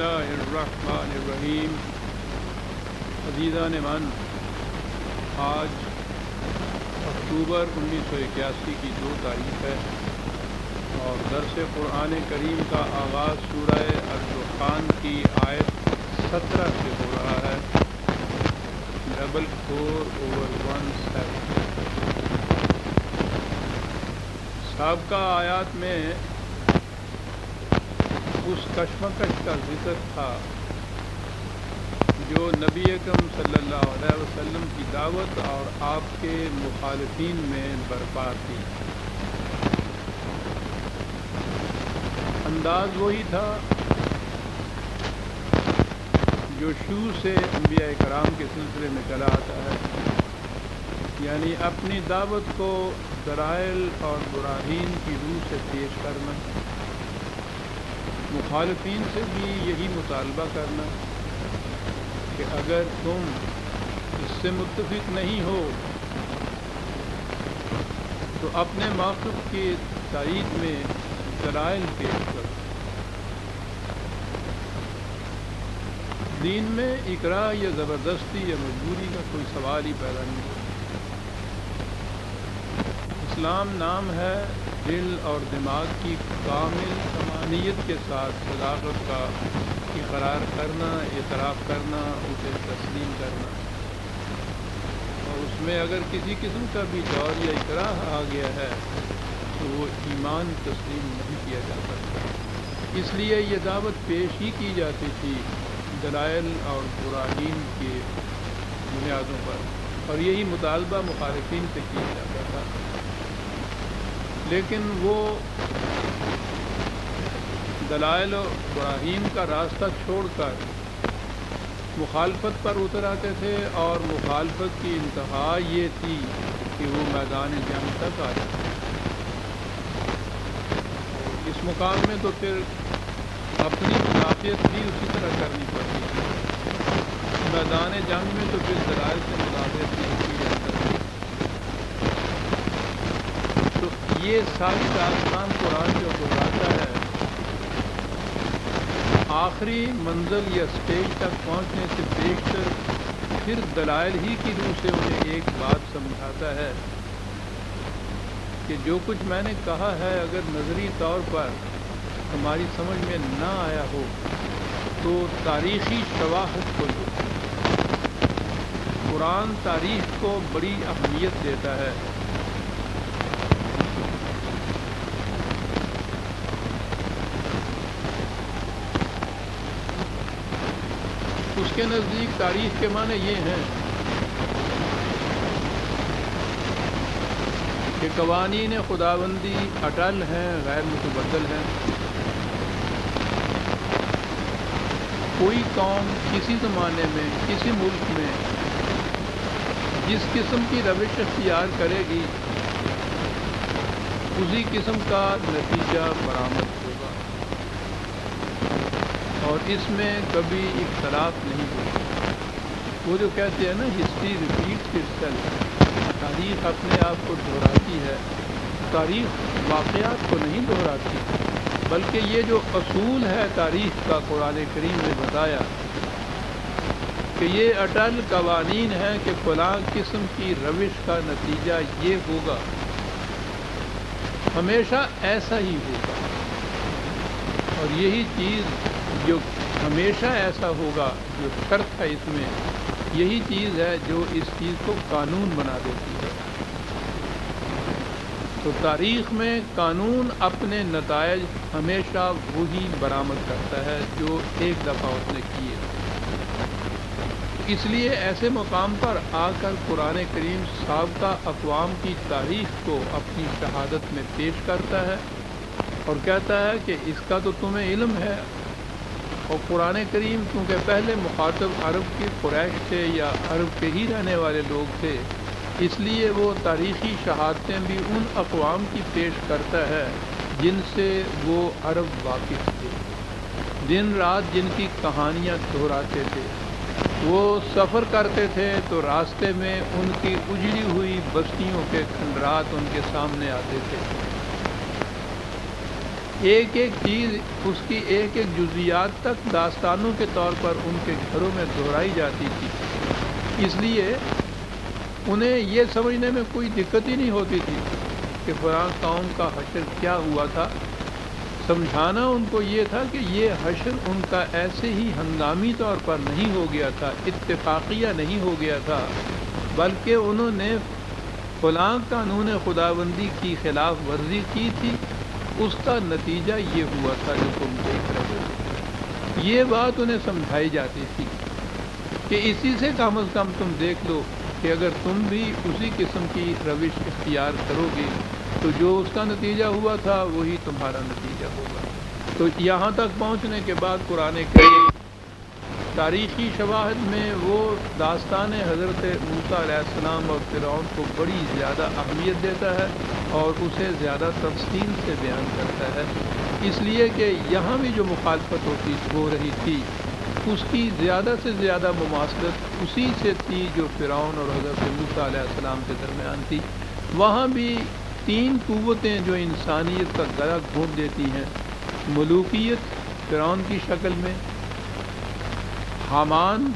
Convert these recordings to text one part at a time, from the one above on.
اللہ الرحمن الرحیم۔ عزیزان من، آج اکتوبر 1981 کی 2 تاریخ ہے اور درس قرآن کریم کا آغاز سورہ الدخان کی آیت 17 سے ہو رہا ہے۔ 441 سابقہ آیات میں اس کشمکش کا ذکر تھا جو نبی اکرم صلی اللہ علیہ وسلم کی دعوت اور آپ کے مخالفین میں برپا تھی۔ انداز وہی تھا جو شروع سے انبیاء کرام کے سلسلے میں چلا آتا ہے، یعنی اپنی دعوت کو دلائل اور براہین کی روح سے پیش کرنا، مخالفین سے بھی یہی مطالبہ کرنا کہ اگر تم اس سے متفق نہیں ہو تو اپنے موقف کی تائید میں دلائل پیش کرو۔ دین میں اکراہ یا زبردستی یا مجبوری کا کوئی سوال ہی پیدا نہیں ہوتا۔ اسلام نام ہے دل اور دماغ کی کامل تمانیت کے ساتھ صداقت کا اقرار کرنا، اعتراف کرنا، اسے تسلیم کرنا، اور اس میں اگر کسی قسم کا بھی دور یا اکراہ آ گیا ہے تو وہ ایمان تسلیم نہیں کیا جا سکتا۔ اس لیے یہ دعوت پیش ہی کی جاتی تھی دلائل اور براہین کے بنیادوں پر، اور یہی مطالبہ مخالفین سے کیا جاتا تھا۔ لیکن وہ دلائل و براہین کا راستہ چھوڑ کر مخالفت پر اتر آتے تھے، اور مخالفت کی انتہا یہ تھی کہ وہ میدان جنگ تک آ جاتے۔ اس مقام میں تو پھر اپنی منافیت بھی اسی طرح کرنی پڑتی تھی۔ میدان جنگ میں تو پھر دلائل سے منافیت بھی کی جاتی ہے۔ تو یہ ساری داستان قرآن جو دہراتا ہے، آخری منزل یا سٹیج تک پہنچنے سے بیشتر پھر دلائل ہی کی روح سے انہیں ایک بات سمجھاتا ہے کہ جو کچھ میں نے کہا ہے اگر نظری طور پر ہماری سمجھ میں نہ آیا ہو تو تاریخی شواہد کو لو۔ قرآن تاریخ کو بڑی اہمیت دیتا ہے۔ اس کے نزدیک تاریخ کے معنی یہ ہیں کہ قوانین خداوندی اٹل ہیں، غیر متبدل ہیں۔ کوئی قوم کسی زمانے میں کسی ملک میں جس قسم کی روش اختیار کرے گی اسی قسم کا نتیجہ برآمد ہوگا، اور اس میں کبھی اختلاف نہیں ہوگا۔ وہ جو کہتے ہیں نا ہسٹری ریپیٹس اٹسیلف، تاریخ اپنے آپ کو دہراتی ہے۔ تاریخ واقعات کو نہیں دہراتی، بلکہ یہ جو اصول ہے تاریخ کا قرآن کریم نے بتایا کہ یہ اٹل قوانین ہیں کہ فلاں قسم کی روش کا نتیجہ یہ ہوگا، ہمیشہ ایسا ہی ہوگا، اور یہی چیز جو ہمیشہ ایسا ہوگا، جو شرط ہے اس میں، یہی چیز ہے جو اس چیز کو قانون بنا دیتی ہے۔ تو تاریخ میں قانون اپنے نتائج ہمیشہ وہی برآمد کرتا ہے جو ایک دفعہ اس نے کیے۔ اس لیے ایسے مقام پر آ کر قرآن کریم سابقہ اقوام کی تاریخ کو اپنی شہادت میں پیش کرتا ہے اور کہتا ہے کہ اس کا تو تمہیں علم ہے، اور قرآن کریم کیونکہ پہلے مخاطب عرب کے قریش تھے یا عرب کے ہی رہنے والے لوگ تھے، اس لیے وہ تاریخی شہادتیں بھی ان اقوام کی پیش کرتا ہے جن سے وہ عرب واقف تھے، دن رات جن کی کہانیاں دہراتے تھے۔ وہ سفر کرتے تھے تو راستے میں ان کی اجڑی ہوئی بستیوں کے کھنڈرات ان کے سامنے آتے تھے۔ ایک ایک چیز اس کی ایک ایک جزیات تک داستانوں کے طور پر ان کے گھروں میں دہرائی جاتی تھی، اس لیے انہیں یہ سمجھنے میں کوئی دقت ہی نہیں ہوتی تھی کہ فلاں قوم کا حشر کیا ہوا تھا۔ سمجھانا ان کو یہ تھا کہ یہ حشر ان کا ایسے ہی ہنگامی طور پر نہیں ہو گیا تھا، اتفاقیہ نہیں ہو گیا تھا، بلکہ انہوں نے فلاں قانون خداوندی کی خلاف ورزی کی تھی، اس کا نتیجہ یہ ہوا تھا جو تم دیکھ رہے ہو۔ یہ بات انہیں سمجھائی جاتی تھی کہ اسی سے کم از کم تم دیکھ لو کہ اگر تم بھی اسی قسم کی روش اختیار کرو گے تو جو اس کا نتیجہ ہوا تھا وہی تمہارا نتیجہ ہوگا۔ تو یہاں تک پہنچنے کے بعد قرآن کریم تاریخی شواہد میں وہ داستان حضرت موسیٰ علیہ السلام اور فرعون کو بڑی زیادہ اہمیت دیتا ہے اور اسے زیادہ تفصیل سے بیان کرتا ہے، اس لیے کہ یہاں بھی جو مخالفت ہو رہی تھی اس کی زیادہ سے زیادہ مماثلت اسی سے تھی جو فرعون اور حضرت موسیٰ علیہ السلام کے درمیان تھی۔ وہاں بھی تین قوتیں جو انسانیت کا گلا گھونٹ دیتی ہیں، ملوکیت فرعون کی شکل میں، حامان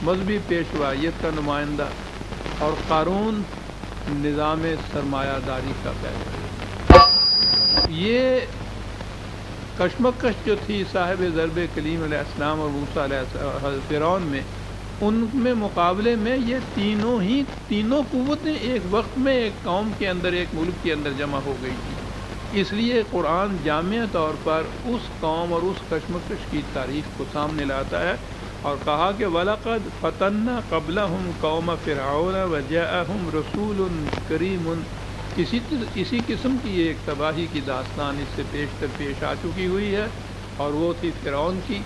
مذہبی پیشوائیت کا نمائندہ، اور قارون نظام سرمایہ داری کا پیشوا۔ یہ کشمکش جو تھی صاحب ضرب کلیم علیہ السلام اور موسیٰ علیہ فرعون میں، ان میں مقابلے میں یہ تینوں قوتیں ایک وقت میں ایک قوم کے اندر، ایک ملک کے اندر جمع ہو گئی تھی۔ اس لیے قرآن جامع طور پر اس قوم اور اس کشمکش کی تاریخ کو سامنے لاتا ہے اور کہا کہ وَلَقَدْ فَتَنَّا قَبْلَهُمْ قَوْمَ فِرْعَوْنَ وَجَاءَهُمْ رَسُولٌ كَرِيمٌ۔ اسی قسم کی ایک تباہی کی داستان اس سے پیش آ چکی ہوئی ہے، اور وہ تھی فرعون کی۔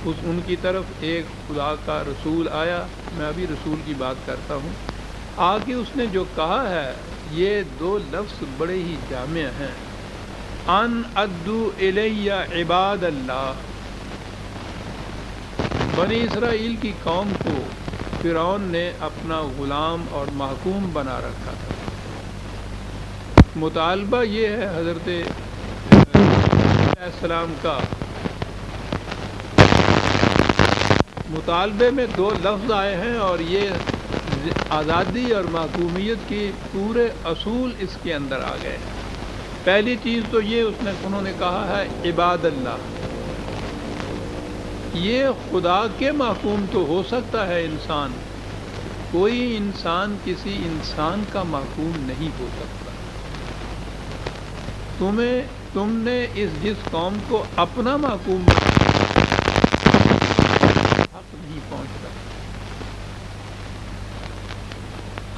ان کی طرف ایک خدا کا رسول آیا، میں ابھی رسول کی بات کرتا ہوں، آ کے اس نے جو کہا ہے یہ دو لفظ بڑے ہی جامع ہیں، ان ادو الی عباد اللہ۔ بنی اسرائیل کی قوم کو فرعون نے اپنا غلام اور محکوم بنا رکھا تھا۔ مطالبہ یہ ہے حضرت علیہ السلام کا، مطالبے میں دو لفظ آئے ہیں اور یہ آزادی اور محکومیت کی پورے اصول اس کے اندر آ گئے ہیں۔ پہلی چیز تو یہ انہوں نے کہا ہے عباد اللہ۔ یہ خدا کے محکوم تو ہو سکتا ہے انسان، کوئی انسان کسی انسان کا محکوم نہیں ہو سکتا۔ تم نے جس قوم کو اپنا محکوم حق نہیں پہنچتا۔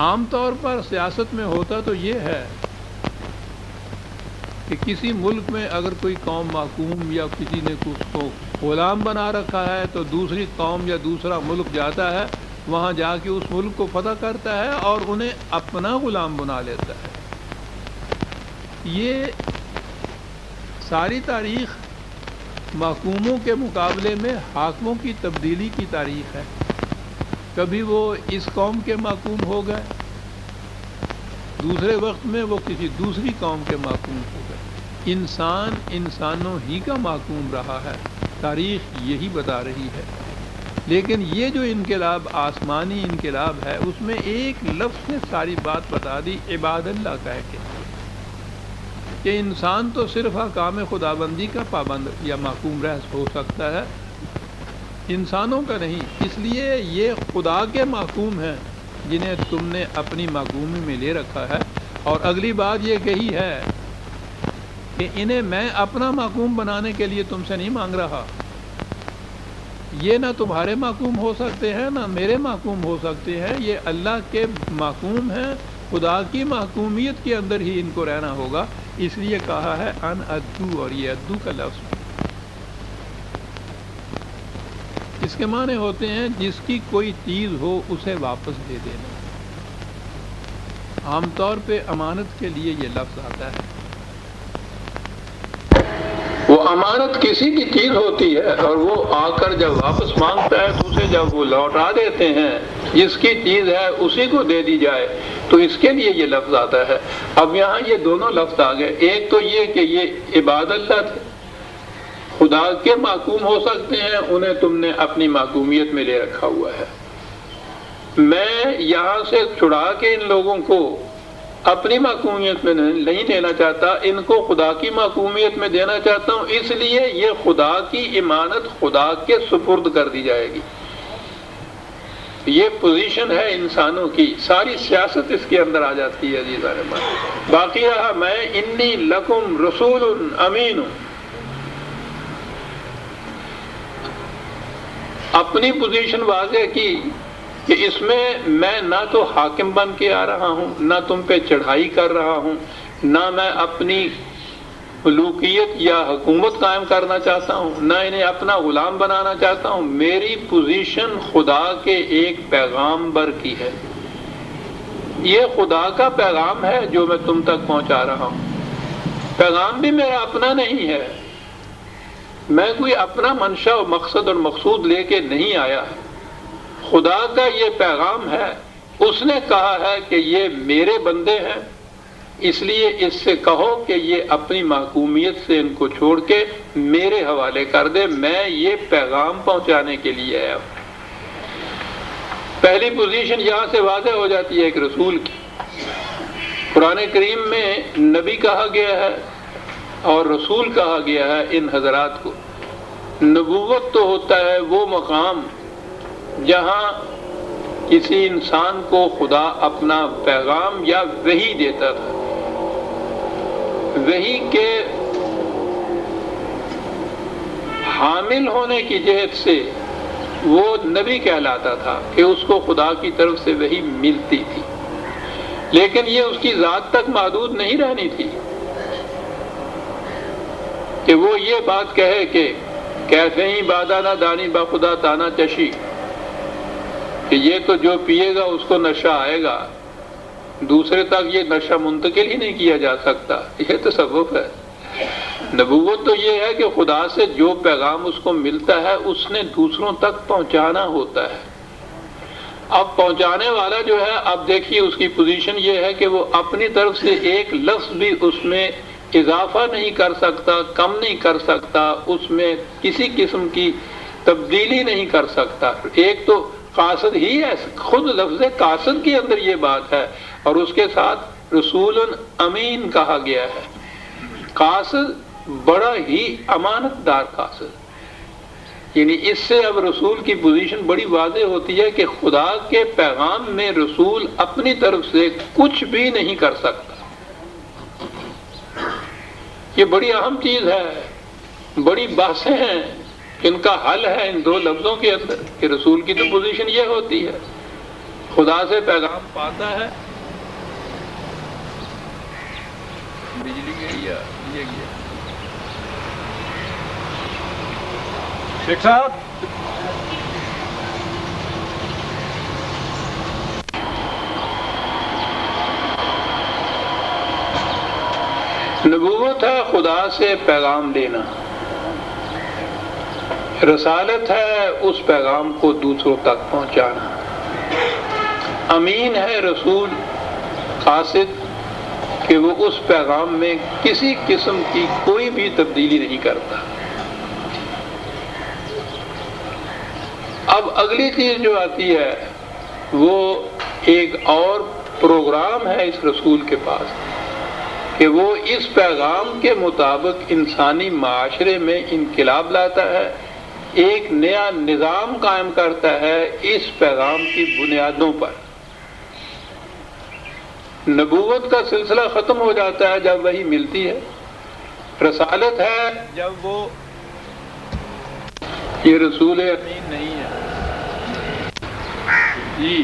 عام طور پر سیاست میں ہوتا تو یہ ہے کہ کسی ملک میں اگر کوئی قوم محکوم یا کسی نے اس کو غلام بنا رکھا ہے تو دوسری قوم یا دوسرا ملک جاتا ہے، وہاں جا کے اس ملک کو فتح کرتا ہے اور انہیں اپنا غلام بنا لیتا ہے۔ یہ ساری تاریخ محکوموں کے مقابلے میں حاکموں کی تبدیلی کی تاریخ ہے۔ کبھی وہ اس قوم کے محکوم ہو گئے، دوسرے وقت میں وہ کسی دوسری قوم کے محکوم ہو گئے۔ انسان انسانوں ہی کا محکوم رہا ہے، تاریخ یہی بتا رہی ہے۔ لیکن یہ جو انقلاب، آسمانی انقلاب ہے، اس میں ایک لفظ نے ساری بات بتا دی، عباد اللہ کہہ کے، کہ انسان تو صرف احکام خداوندی کا پابند یا محکوم رہ ہو سکتا ہے، انسانوں کا نہیں۔ اس لیے یہ خدا کے محکوم ہیں جنہیں تم نے اپنی محکومی میں لے رکھا ہے۔ اور اگلی بات یہ کہی ہے کہ انہیں میں اپنا محکوم بنانے کے لیے تم سے نہیں مانگ رہا، یہ نہ تمہارے محکوم ہو سکتے ہیں نہ میرے محکوم ہو سکتے ہیں، یہ اللہ کے محکوم ہیں، خدا کی محکومیت کے اندر ہی ان کو رہنا ہوگا۔ اس لیے کہا ہے ان ادو، اور یہ ادو کا لفظ اس کے معنی ہوتے ہیں جس کی کوئی چیز ہو اسے واپس دے دینا۔ عام طور پہ امانت کے لیے یہ لفظ آتا ہے۔ وہ امانت کسی کی چیز ہوتی ہے اور وہ آ کر جب واپس مانگتا ہے تو اسے جب وہ لوٹا دیتے ہیں، جس کی چیز ہے اسی کو دے دی جائے، تو اس کے لیے یہ لفظ آتا ہے۔ اب یہاں یہ دونوں لفظ آ گئے، ایک تو یہ کہ یہ عباد اللہ تھے، خدا کے معقوم ہو سکتے ہیں، انہیں تم نے اپنی معقومیت میں لے رکھا ہوا ہے۔ میں یہاں سے چھڑا کے ان لوگوں کو اپنی معقومیت میں نہیں دینا چاہتا، ان کو خدا کی معقومیت میں دینا چاہتا ہوں، اس لیے یہ خدا کی امانت خدا کے سپرد کر دی جائے گی۔ یہ پوزیشن ہے انسانوں کی، ساری سیاست اس کے اندر آ جاتی ہے عزیزان من۔ باقی رہا میں انی لکم رسول امین، اپنی پوزیشن واضح کی کہ اس میں نہ تو حاکم بن کے آ رہا ہوں، نہ تم پہ چڑھائی کر رہا ہوں، نہ میں اپنی ملوکیت یا حکومت قائم کرنا چاہتا ہوں، نہ انہیں اپنا غلام بنانا چاہتا ہوں۔ میری پوزیشن خدا کے ایک پیغام بر کی ہے، یہ خدا کا پیغام ہے جو میں تم تک پہنچا رہا ہوں۔ پیغام بھی میرا اپنا نہیں ہے، میں کوئی اپنا منشا و مقصد اور مقصود لے کے نہیں آیا، خدا کا یہ پیغام ہے۔ اس نے کہا ہے کہ یہ میرے بندے ہیں، اس لیے اس سے کہو کہ یہ اپنی محکومیت سے ان کو چھوڑ کے میرے حوالے کر دے، میں یہ پیغام پہنچانے کے لیے آیا ہوں۔ پہلی پوزیشن یہاں سے واضح ہو جاتی ہے ایک رسول کی۔ قرآن کریم میں نبی کہا گیا ہے اور رسول کہا گیا ہے ان حضرات کو۔ نبوت تو ہوتا ہے وہ مقام جہاں کسی انسان کو خدا اپنا پیغام یا وحی دیتا تھا، وحی کے حامل ہونے کی جہت سے وہ نبی کہلاتا تھا کہ اس کو خدا کی طرف سے وحی ملتی تھی، لیکن یہ اس کی ذات تک محدود نہیں رہنی تھی کہ وہ یہ بات کہے کہ کیسے ہی بادانہ دانی با خدا تانا چشی، کہ یہ تو جو پیے گا اس کو نشہ آئے گا، دوسرے تک یہ نشہ منتقل ہی نہیں کیا جا سکتا۔ یہ تصوف ہے۔ نبوت تو یہ ہے کہ خدا سے جو پیغام اس کو ملتا ہے اس نے دوسروں تک پہنچانا ہوتا ہے۔ اب پہنچانے والا جو ہے، اب دیکھیے اس کی پوزیشن یہ ہے کہ وہ اپنی طرف سے ایک لفظ بھی اس میں اضافہ نہیں کر سکتا، کم نہیں کر سکتا، اس میں کسی قسم کی تبدیلی نہیں کر سکتا۔ ایک تو قاصد ہی ہے، خود لفظ قاصد کے اندر یہ بات ہے، اور اس کے ساتھ رسول امین کہا گیا ہے۔ قاصد بڑا ہی امانت دار قاصد، یعنی اس سے اب رسول کی پوزیشن بڑی واضح ہوتی ہے کہ خدا کے پیغام میں رسول اپنی طرف سے کچھ بھی نہیں کر سکتا۔ یہ بڑی اہم چیز ہے، بڑی بحثیں ہیں، ان کا حل ہے ان دو لفظوں کے اندر کہ رسول کی تو پوزیشن یہ ہوتی ہے، خدا سے پیغام پاتا ہے۔ بجلی گئی یا یہ گیا شیخ صاحب؟ نبوت ہے خدا سے پیغام لینا، رسالت ہے اس پیغام کو دوسروں تک پہنچانا، امین ہے رسول قاصد کہ وہ اس پیغام میں کسی قسم کی کوئی بھی تبدیلی نہیں کرتا۔ اب اگلی چیز جو آتی ہے وہ ایک اور پروگرام ہے اس رسول کے پاس کہ وہ اس پیغام کے مطابق انسانی معاشرے میں انقلاب لاتا ہے، ایک نیا نظام قائم کرتا ہے اس پیغام کی بنیادوں پر۔ نبوت کا سلسلہ ختم ہو جاتا ہے جب وہی ملتی ہے، رسالت ہے جب وہ یہ رسول امین نہیں ہے جی۔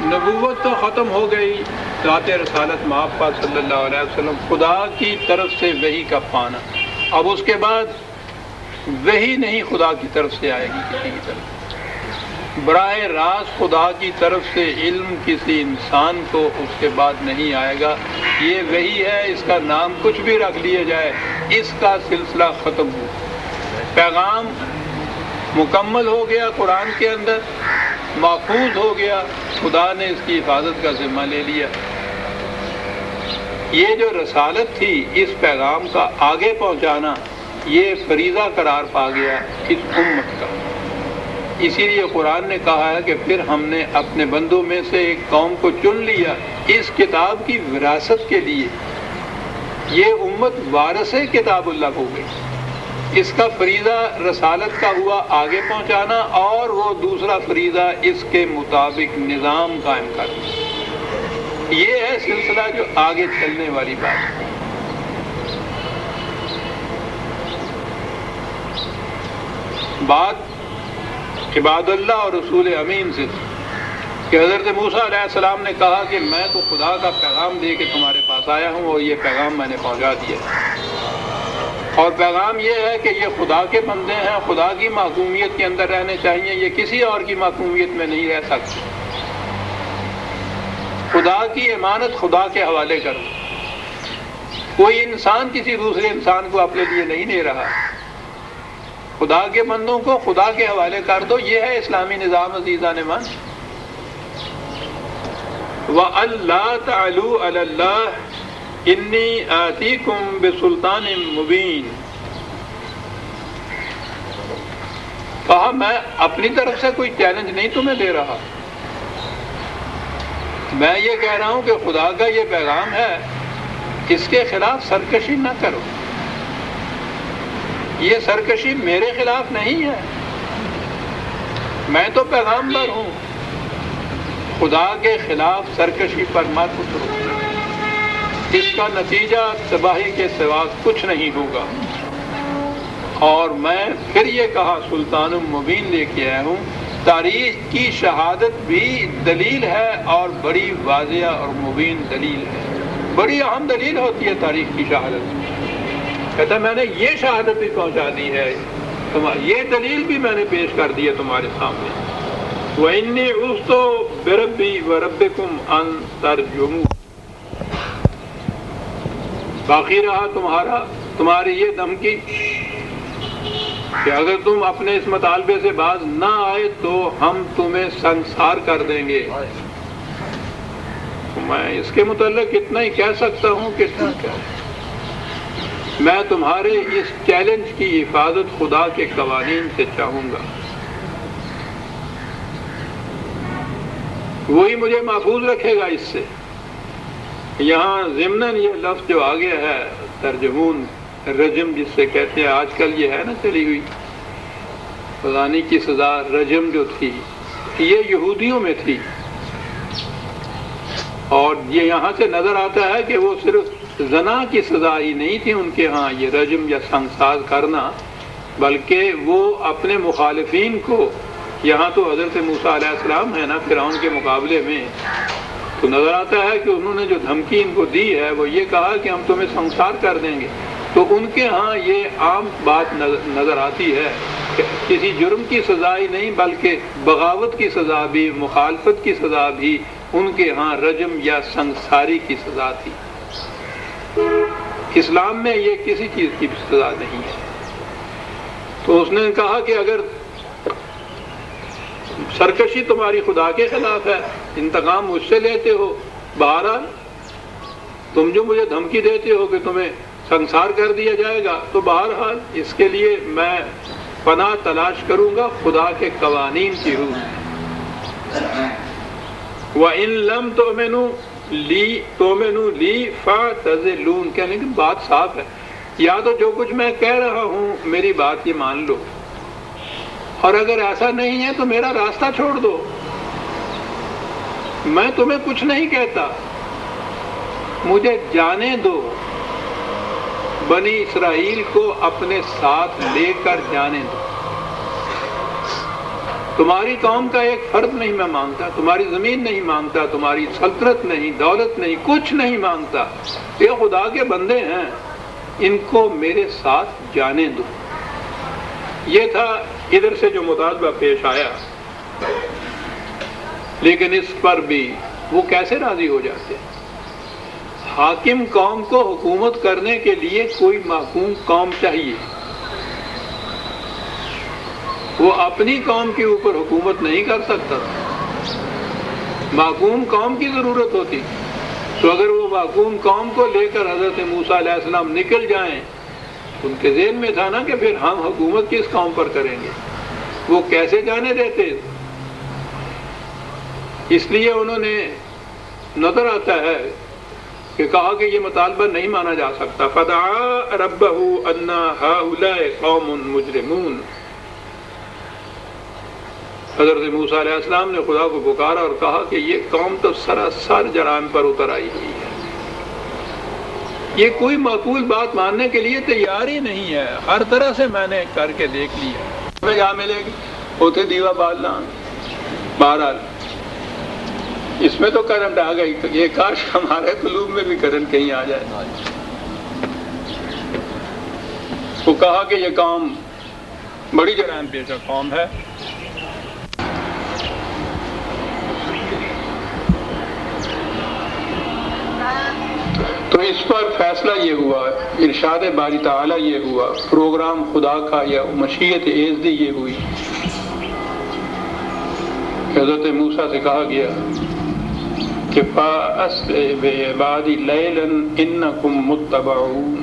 نبوت تو ختم ہو گئی، ذات رسالت مآب صلی اللہ علیہ وسلم، خدا کی طرف سے وحی کا پانا۔ اب اس کے بعد وحی نہیں خدا کی طرف سے آئے گی کسی کی طرف، براہ راست خدا کی طرف سے علم کسی انسان کو اس کے بعد نہیں آئے گا. یہ وحی ہے، اس کا نام کچھ بھی رکھ لیا جائے، اس کا سلسلہ ختم ہو. پیغام مکمل ہو گیا، قرآن کے اندر محفوظ ہو گیا، خدا نے اس کی حفاظت کا ذمہ لے لیا. یہ جو رسالت تھی، اس پیغام کا آگے پہنچانا، یہ فریضہ قرار پا گیا اس امت کا. اسی لیے قرآن نے کہا ہے کہ پھر ہم نے اپنے بندوں میں سے ایک قوم کو چن لیا اس کتاب کی وراثت کے لیے. یہ امت وارث کتاب اللہ ہو گئی. اس کا فریضہ رسالت کا ہوا آگے پہنچانا، اور وہ دوسرا فریضہ اس کے مطابق نظام قائم کرنا. یہ ہے سلسلہ جو آگے چلنے والی بات. بات عباد اللہ اور رسول امین سے کہ حضرت موسیٰ علیہ السلام نے کہا کہ میں تو خدا کا پیغام دے کے تمہارے پاس آیا ہوں، اور یہ پیغام میں نے پہنچا دیا. اور پیغام یہ ہے کہ یہ خدا کے بندے ہیں، خدا کی محکومیت کے اندر رہنے چاہیے، یہ کسی اور کی محکومیت میں نہیں رہ سکتے. خدا کی امانت خدا کے حوالے کرو. کوئی انسان کسی دوسرے انسان کو اپنے لیے نہیں لے رہا. خدا کے بندوں کو خدا کے حوالے کر دو. یہ ہے اسلامی نظام. عزیزان من، وَأَلَّا تَعْلُوا عَلَى اللَّهِ إِنِّي آتِيكُمْ بِسُلْطَانٍ مُبِينٍ. کہا میں اپنی طرف سے کوئی چیلنج نہیں تمہیں دے رہا، میں یہ کہہ رہا ہوں کہ خدا کا یہ پیغام ہے، اس کے خلاف سرکشی نہ کرو. یہ سرکشی میرے خلاف نہیں ہے، میں تو پیغامبر ہوں. خدا کے خلاف سرکشی پر مت اترو، اس کا نتیجہ تباہی کے سوا کچھ نہیں ہوگا. اور میں پھر یہ کہا سلطان مبین لے کے آیا ہوں. تاریخ کی شہادت بھی دلیل ہے، اور بڑی واضح اور مبین دلیل ہے. بڑی اہم دلیل ہوتی ہے تاریخ کی شہادت. کہتا میں نے یہ شہادت بھی پہنچا دی ہے، یہ دلیل بھی میں نے پیش کر دی ہے تمہارے سامنے. وَإِنِّي عُذْتُ بِرَبِّي وَرَبِّكُمْ أَن تَرْجُمُوا. باقی رہا تمہاری یہ دھمکی کہ اگر تم اپنے اس مطالبے سے باز نہ آئے تو ہم تمہیں سنسار کر دیں گے. میں اس کے متعلق اتنا ہی کہہ سکتا ہوں کہ ٹھیک ہے، میں تمہارے اس چیلنج کی حفاظت خدا کے قوانین سے چاہوں گا، وہی مجھے محفوظ رکھے گا اس سے. یہاں ضمناً یہ لفظ جو آ گیا ہے ترجمون، رجم جس سے کہتے ہیں، آج کل یہ ہے نا چلی ہوئی فلانی کی سزا رجم جو تھی، یہ یہودیوں میں تھی. اور یہ یہاں سے نظر آتا ہے کہ وہ صرف زنا کی سزا ہی نہیں تھی ان کے ہاں یہ رجم یا سنگسار کرنا، بلکہ وہ اپنے مخالفین کو، یہاں تو حضرت موسیٰ علیہ السلام ہے نا فرعون کے مقابلے میں، تو نظر آتا ہے کہ انہوں نے جو دھمکی ان کو دی ہے وہ یہ کہا کہ ہم تمہیں سنسار کر دیں گے. تو ان کے ہاں یہ عام بات نظر آتی ہے کہ کسی جرم کی سزا ہی نہیں بلکہ بغاوت کی سزا بھی، مخالفت کی سزا بھی ان کے ہاں رجم یا سنساری کی سزا تھی. اسلام میں یہ کسی چیز کی سزا نہیں ہے. تو اس نے کہا کہ اگر سرکشی تمہاری خدا کے خلاف ہے، انتقام مجھ سے لیتے ہو، بہرحال تم جو مجھے دھمکی دیتے ہو کہ تمہیں سنسار کر دیا جائے گا، تو بہرحال اس کے لیے میں پناہ تلاش کروں گا خدا کے قوانین کی روح میں. وَإِن لَمْ تُؤْمِنُوا لِي فَاعْتَزِلُونِ. کہنے کی بات صاف ہے، یا تو جو کچھ میں کہہ رہا ہوں میری بات یہ مان لو، اور اگر ایسا نہیں ہے تو میرا راستہ چھوڑ دو. میں تمہیں کچھ نہیں کہتا، مجھے جانے دو. بنی اسرائیل کو اپنے ساتھ لے کر جانے دو. تمہاری قوم کا ایک فرد نہیں میں مانگتا، تمہاری زمین نہیں مانگتا، تمہاری سلطنت نہیں، دولت نہیں، کچھ نہیں مانگتا. یہ خدا کے بندے ہیں، ان کو میرے ساتھ جانے دو. یہ تھا ادھر سے جو مطالبہ پیش آیا. لیکن اس پر بھی وہ کیسے راضی ہو جاتے ہیں؟ حاکم قوم کو حکومت کرنے کے لیے کوئی محکوم قوم چاہیے، وہ اپنی قوم کے اوپر حکومت نہیں کر سکتا، محکوم قوم کی ضرورت ہوتی۔ تو اگر وہ محکوم قوم کو لے کر حضرت موسیٰ علیہ السلام نکل جائیں، ان کے ذہن میں تھا نا کہ پھر ہم حکومت کس قوم پر کریں گے، وہ کیسے جانے دیتے؟ اس لیے انہوں نے نظر آتا ہے کہ کہا کہ یہ مطالبہ نہیں مانا جا سکتا۔ فدعا ربہ ان ہؤلاء قوم مجرمون، حضرت موسیٰ علیہ السلام نے خدا کو پکارا اور کہا کہ یہ قوم تو سراسر جرائم پر اتر آئی ہوئی ہے، یہ کوئی معقول بات ماننے کے لیے تیار ہی نہیں ہے، ہر طرح سے میں نے کر کے دیکھ لیا، ہمیں کیا ملے گی؟ ہوتے دیوا بالنا۔ بہرحال اس میں تو کرنٹ آ گئی، یہ کاش ہمارے قلوب میں بھی کرنٹ کہیں آ جائے۔ وہ کہا کہ یہ قوم بڑی جرائم پیشہ قوم ہے۔ تو اس پر فیصلہ یہ ہوا، ارشاد باری تعالیٰ یہ ہوا، پروگرام خدا کا یا مشیت ایزدی یہ ہوئی، حضرت موسیٰ سے کہا گیا کہ فَأَسْرِ بِعِبَادِي لَيْلًا إِنَّكُمْ مُتَّبَعُونَ،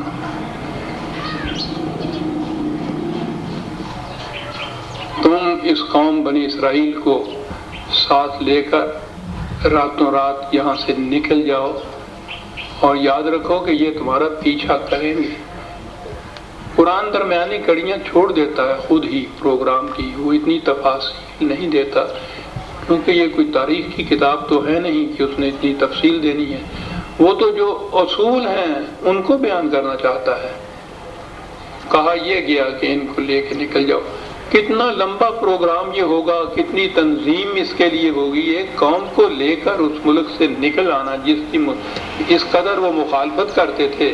تم اس قوم بنی اسرائیل کو ساتھ لے کر راتوں رات یہاں سے نکل جاؤ، اور یاد رکھو کہ یہ تمہارا پیچھا کریں گے۔ قرآن درمیانی کڑیاں چھوڑ دیتا ہے خود ہی پروگرام کی، وہ اتنی تفاصیل نہیں دیتا، کیونکہ یہ کوئی تاریخ کی کتاب تو ہے نہیں کہ اس نے اتنی تفصیل دینی ہے، وہ تو جو اصول ہیں ان کو بیان کرنا چاہتا ہے۔ کہا یہ گیا کہ ان کو لے کے نکل جاؤ۔ کتنا لمبا پروگرام یہ ہوگا، کتنی تنظیم اس کے لیے ہوگی، ایک قوم کو لے کر اس ملک سے نکل آنا جس کی اس قدر وہ مخالفت کرتے تھے،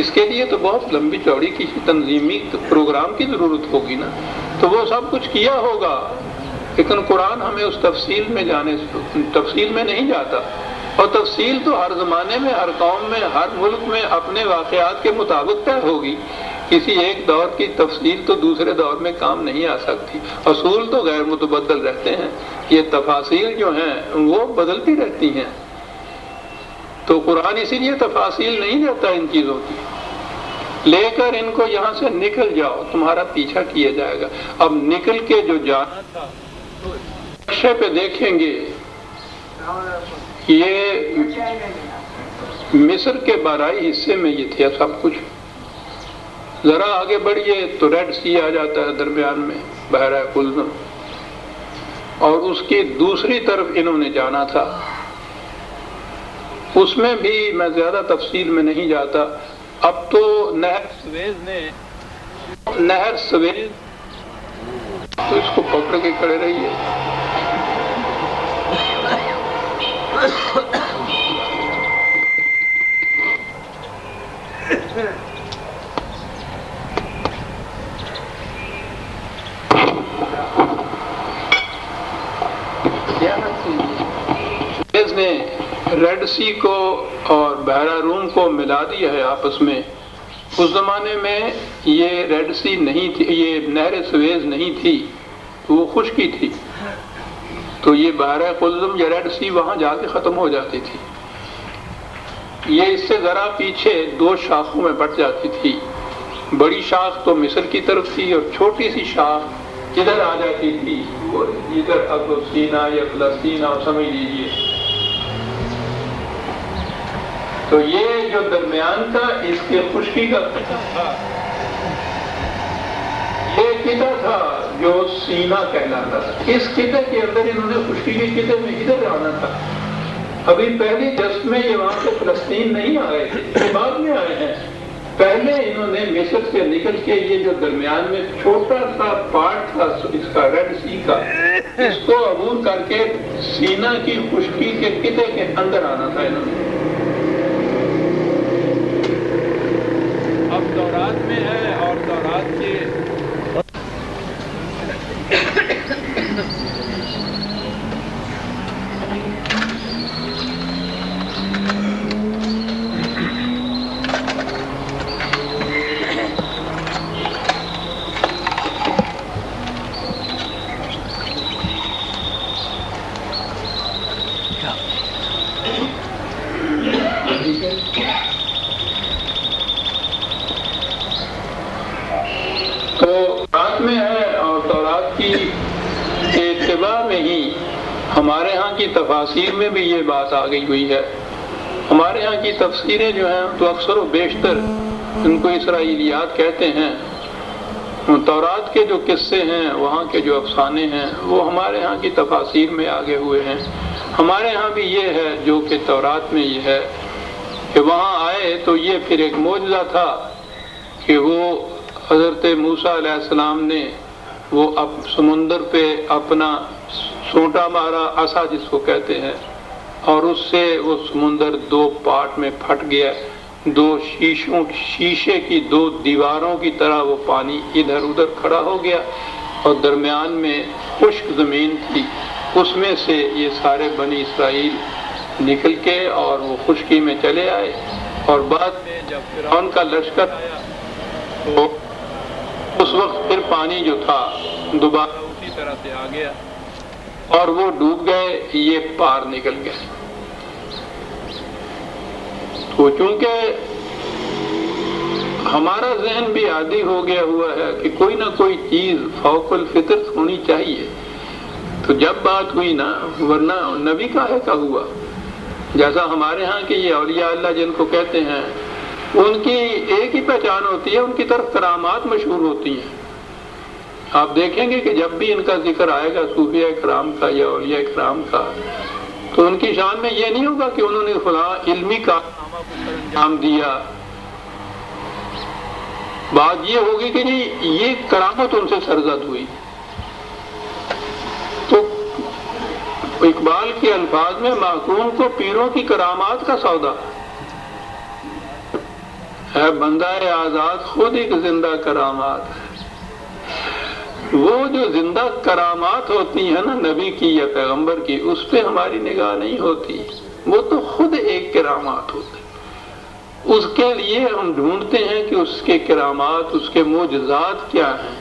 اس کے لیے تو بہت لمبی چوڑی کسی تنظیمی پروگرام کی ضرورت ہوگی نا، تو وہ سب کچھ کیا ہوگا، لیکن قرآن ہمیں اس تفصیل میں نہیں جاتا، اور تفصیل تو ہر زمانے میں، ہر قوم میں، ہر ملک میں اپنے واقعات کے مطابق طے ہوگی، کسی ایک دور کی تفصیل تو دوسرے دور میں کام نہیں آ سکتی، اصول تو غیر متبدل رہتے ہیں، یہ تفاصیل جو ہیں وہ بدلتی رہتی ہیں، تو قرآن اسی لیے تفاصیل نہیں دیتا ان چیزوں کی، لے کر ان کو یہاں سے نکل جاؤ، تمہارا پیچھا کیا جائے گا۔ اب نکل کے جو جانا تھا نقشے پہ دیکھیں گے، یہ مصر کے بارائی حصے میں یہ تھا سب کچھ، ذرا آگے بڑھیے تو ریڈ سی آ جاتا ہے درمیان میں، بحیرہ قلزم، اور اس کی دوسری طرف انہوں نے جانا تھا، اس میں بھی میں زیادہ تفصیل میں نہیں جاتا۔ اب تو نہر سویز تو اس کو پکڑ کے کھڑے رہیے، سویز نے ریڈ سی کو اور بحیرہ روم کو ملا دیا ہے آپس میں۔ اس زمانے میں یہ ریڈ سی نہیں تھی، یہ نہر سویز نہیں تھی، وہ خشکی تھی، تو یہ بحیرہ قلزم یا ریڈ سی وہاں جا کے ختم ہو جاتی تھی، یہ اس سے ذرا پیچھے دو شاخوں میں بٹ جاتی تھی، بڑی شاخ تو مصر کی طرف تھی اور چھوٹی سی شاخ ادھر آ جاتی تھی، وہ ادھر اب سینا یا فلسطین آپ سمجھ لیجیے۔ تو یہ جو درمیان کا اس کے خشکی کا قطعہ تھا، یہ قطعہ تھا جو سینا کہلاتا تھا، اس قطعے کے اندر انہوں نے خشکی کے قطعے میں ادھر آنا تھا۔ ابھی پہلی جست میں یہ وہاں سے فلسطین نہیں آئے تھے، یہ بعد میں آئے ہیں، پہلے انہوں نے مصر سے نکل کے یہ جو درمیان میں چھوٹا سا پارٹ تھا اس کا ریڈ سی کا، اس کو عبور کر کے سینا کی خشکی کے قطعے کے اندر آنا تھا انہوں نے۔ اب دورات میں ہے اور دورات کے ہمارے ہاں کی تفاسیر میں بھی یہ بات آ گئی ہوئی ہے. ہمارے ہاں کی تفسیریں جو ہیں تو اکثر و بیشتر ان کو اسرائیلیات کہتے ہیں. تورات کے جو قصے ہیں، وہاں کے جو افسانے ہیں، وہ ہمارے ہاں کی تفاسیر میں آگے ہوئے ہیں. ہمارے ہاں بھی یہ ہے جو کہ تورات میں یہ ہے کہ وہاں آئے تو یہ پھر ایک معجزہ تھا کہ وہ حضرت موسیٰ علیہ السلام نے وہ سمندر پہ اپنا سونٹا مارا، عصا جس کو کہتے ہیں، اور اس سے وہ سمندر 2 پارٹ میں پھٹ گیا. 2 شیشے کی 2 دیواروں کی طرح وہ پانی ادھر ادھر کھڑا ہو گیا، اور درمیان میں خشک زمین تھی. اس میں سے یہ سارے بنی اسرائیل نکل کے اور وہ خشکی میں چلے آئے. اور بعد میں جب فرعون کا لشکر آیا تو اس وقت پھر پانی جو تھا دوبارہ اسی طرح سے آ گیا اور وہ ڈوب گئے، یہ پار نکل گئے. تو چونکہ ہمارا ذہن بھی عادی ہو گیا ہوا ہے کہ کوئی نہ کوئی چیز فوق الفطرت ہونی چاہیے، تو جب بات ہوئی نا، ورنہ نبی کاہے کا ہوا. جیسا ہمارے ہاں کہ یہ اولیاء اللہ جن کو کہتے ہیں، ان کی ایک ہی پہچان ہوتی ہے، ان کی طرف کرامات مشہور ہوتی ہیں. آپ دیکھیں گے کہ جب بھی ان کا ذکر آئے گا صوفیاء کرام کا یا اولیاء کرام کا، تو ان کی شان میں یہ نہیں ہوگا کہ انہوں نے فلاں علمی کارنامہ کو سر انجام دیا. بات یہ ہوگی کہ نہیں، یہ کرامت ان سے سرزد ہوئی. تو اقبال کے الفاظ میں محکوم کو پیروں کی کرامات کا سودا ہے، بندہ آزاد خود ایک زندہ کرامات ہے. وہ جو زندہ کرامات ہوتی ہیں نا نبی کی یا پیغمبر کی، اس پہ ہماری نگاہ نہیں ہوتی. وہ تو خود ایک کرامات ہوتے، اس کے لیے ہم ڈھونڈتے ہیں کہ اس کے کرامات، اس کے معجزات کیا ہیں.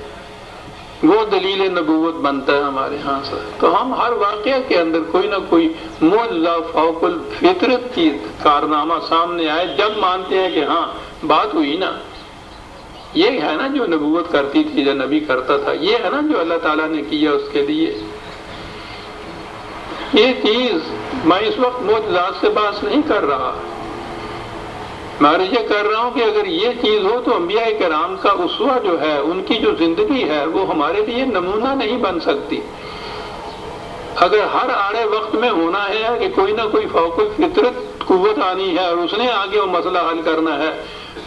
وہ دلیل نبوت بنتا ہے ہمارے ہاں سے. تو ہم ہر واقعہ کے اندر کوئی نہ کوئی معجزہ فوق الفطرت کی کارنامہ سامنے آئے، جب مانتے ہیں کہ ہاں بات ہوئی نا، یہ ہے نا جو نبوت کرتی تھی، جو نبی کرتا تھا، یہ ہے نا جو اللہ تعالیٰ نے کیا اس کے لیے. یہ چیز میں اس وقت معجزات سے بات نہیں کر رہا، میں یہ کر رہا ہوں کہ اگر یہ چیز ہو تو انبیاء کرام کا اسوہ جو ہے، ان کی جو زندگی ہے، وہ ہمارے لیے نمونہ نہیں بن سکتی. اگر ہر آڑے وقت میں ہونا ہے کہ کوئی نہ کوئی فوق الفطرت قوت آنی ہے اور اس نے آگے وہ مسئلہ حل کرنا ہے،